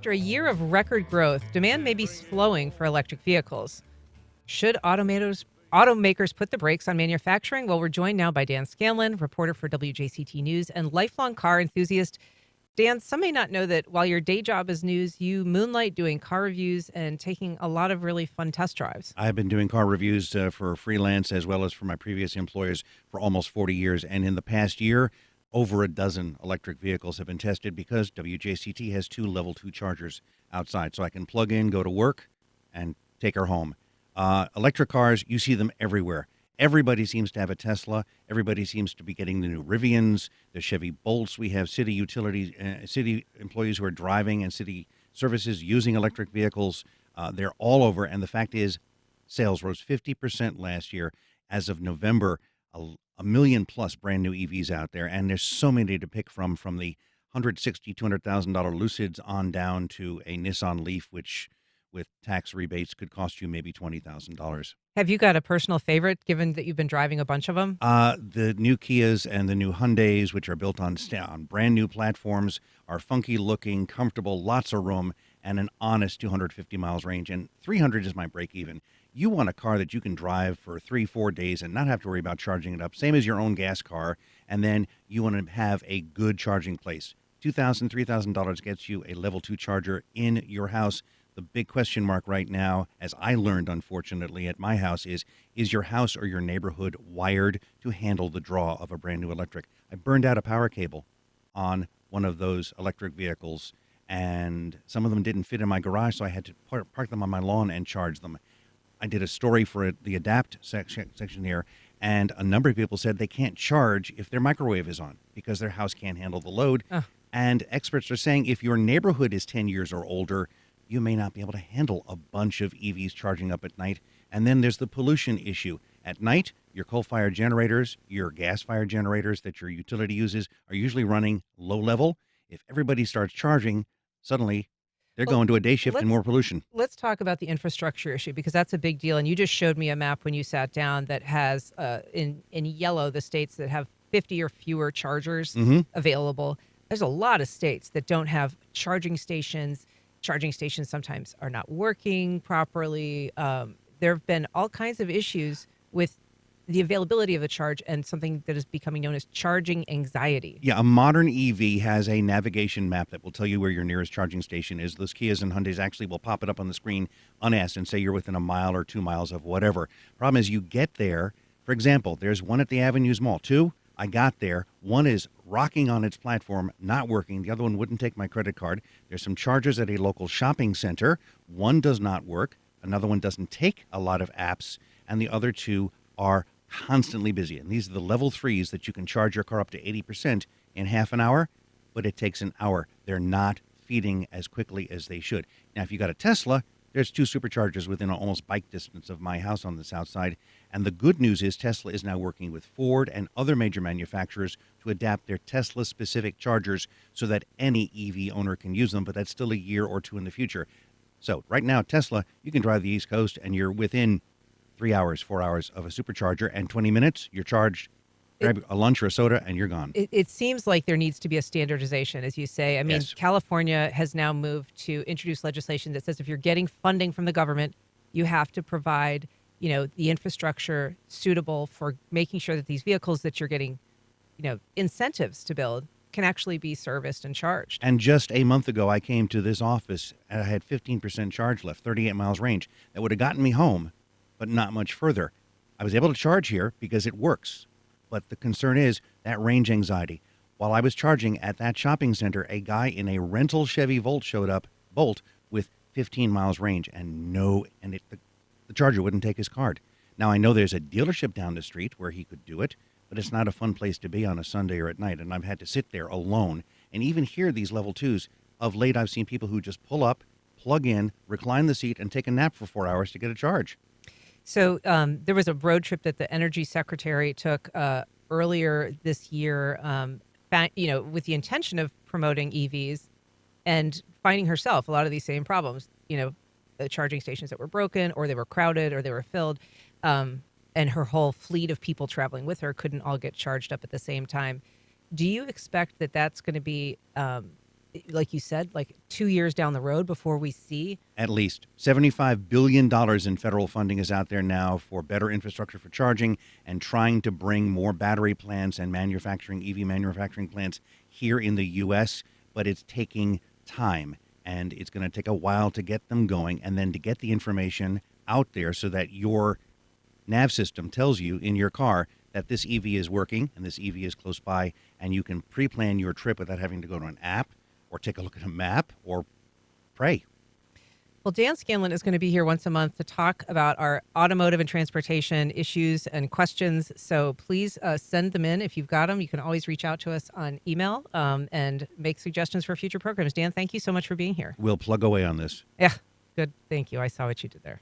After a year of record growth, demand may be slowing for electric vehicles. Should automakers put the brakes on manufacturing? Well, we're joined now by Dan Scanlan, reporter for WJCT News and lifelong car enthusiast. Dan, some may not know that while your day job is news, you moonlight doing car reviews and taking a lot of really fun test drives. I've been doing car reviews for freelance as well as for my previous employers for almost 40 years. And in the past year, over a dozen electric vehicles have been tested because WJCT has two level 2 chargers outside. So I can plug in, go to work, and take her home. Electric cars, you see them everywhere. Everybody seems to have a Tesla. Everybody seems to be getting the new Rivians, the Chevy Bolts. We have city utilities, city employees who are driving and city services using electric vehicles. They're all over. And the fact is, sales rose 50% last year. As of November, a million plus brand new EVs out there. And there's so many to pick from the $160,000, $200,000 Lucids on down to a Nissan Leaf, which with tax rebates could cost you maybe $20,000. Have you got a personal favorite, given that you've been driving a bunch of them? The new Kias and the new Hyundais, which are built on brand new platforms, are funky looking, comfortable, lots of room, and an honest 250 miles range. And 300 is my break even. You want a car that you can drive for 3-4 days and not have to worry about charging it up, same as your own gas car. And then you want to have a good charging place. $2,000, $3,000 gets you a level 2 charger in your house. The big question mark right now, as I learned, unfortunately, at my house is your house or your neighborhood wired to handle the draw of a brand new electric? I burned out a power cable on one of those electric vehicles, and some of them didn't fit in my garage, so I had to park them on my lawn and charge them. I did a story for the Adapt section here, and a number of people said they can't charge if their microwave is on because their house can't handle the load. And experts are saying if your neighborhood is 10 years or older, you may not be able to handle a bunch of EVs charging up at night. And then there's the pollution issue. At night, your coal-fired generators, your gas-fired generators that your utility uses are usually running low level. If everybody starts charging, suddenly they're going to a day shift and more pollution. Let's talk about the infrastructure issue, because that's a big deal. And you just showed me a map when you sat down that has in yellow the states that have 50 or fewer chargers available. There's a lot of states that don't have charging stations. Charging stations sometimes are not working properly. There have been all kinds of issues with the availability of the charge and something that is becoming known as charging anxiety. Yeah, a modern EV has a navigation map that will tell you where your nearest charging station is. Those Kias and Hyundais actually will pop it up on the screen unasked and say you're within a mile or 2 miles of whatever. Problem is you get there. For example, there's one at the Avenues Mall. Two, I got there. One is rocking on its platform, not working. The other one wouldn't take my credit card. There's some chargers at a local shopping center. One does not work. Another one doesn't take a lot of apps. And the other two are constantly busy. And these are the level 3s that you can charge your car up to 80% in half an hour, but it takes an hour. They're not feeding as quickly as they should. Now, if you got a Tesla, there's 2 superchargers within almost bike distance of my house on the south side. And the good news is Tesla is now working with Ford and other major manufacturers to adapt their Tesla-specific chargers so that any EV owner can use them, but that's still a year or two in the future. So right now, Tesla, you can drive the East Coast and you're within 3 hours, 4 hours of a supercharger, and 20 minutes, you're charged. Grab a lunch or a soda, and you're gone. It seems like there needs to be a standardization, as you say. I mean, Yes. California has now moved to introduce legislation that says if you're getting funding from the government, you have to provide, the infrastructure suitable for making sure that these vehicles that you're getting, incentives to build can actually be serviced and charged. And just a month ago, I came to this office, and I had 15% charge left, 38 miles range. That would have gotten me home, but not much further. I was able to charge here because it works. But the concern is that range anxiety. While I was charging at that shopping center, a guy in a rental Chevy Bolt showed up with 15 miles range, and the charger wouldn't take his card. Now, I know there's a dealership down the street where he could do it, but it's not a fun place to be on a Sunday or at night, and I've had to sit there alone. And even here, these level 2s, of late I've seen people who just pull up, plug in, recline the seat, and take a nap for 4 hours to get a charge. So there was a road trip that the Energy Secretary took earlier this year, with the intention of promoting EVs and finding herself a lot of these same problems, the charging stations that were broken or they were crowded or they were filled. And her whole fleet of people traveling with her couldn't all get charged up at the same time. Do you expect that that's going to be like you said, like 2 years down the road before we see. At least $75 billion in federal funding is out there now for better infrastructure for charging and trying to bring more battery plants and EV manufacturing plants here in the U.S., but it's taking time, and it's going to take a while to get them going and then to get the information out there so that your nav system tells you in your car that this EV is working and this EV is close by, and you can pre-plan your trip without having to go to an app or take a look at a map or pray. Well, Dan Scanlan is going to be here once a month to talk about our automotive and transportation issues and questions. So please send them in if you've got them. You can always reach out to us on email and make suggestions for future programs. Dan, thank you so much for being here. We'll plug away on this. Yeah, good. Thank you. I saw what you did there.